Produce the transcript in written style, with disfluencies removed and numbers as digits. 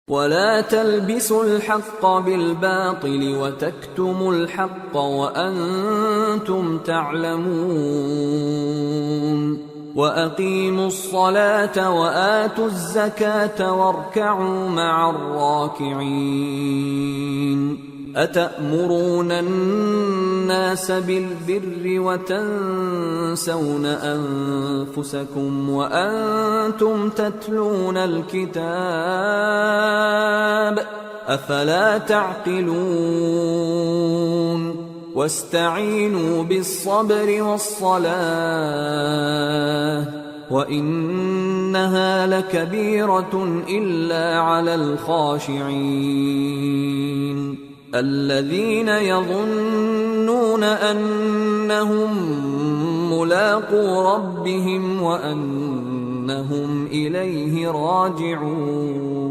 ولا تلبسوا الحق بالباطل وتكتموا الحق وأنتم تعلمون وأقيموا الصلاة وآتوا الزكاة واركعوا مع الراكعين أتأمرون الناس بالبر وتنسون أنفسكم وأنتم تتلون الكتاب أفلا تعقلون واستعينوا بالصبر والصلاة وإنها لكبيرة إلا على الخاشعين الذين يظنون أنهم ملاقو ربهم وأنهم إليه راجعون.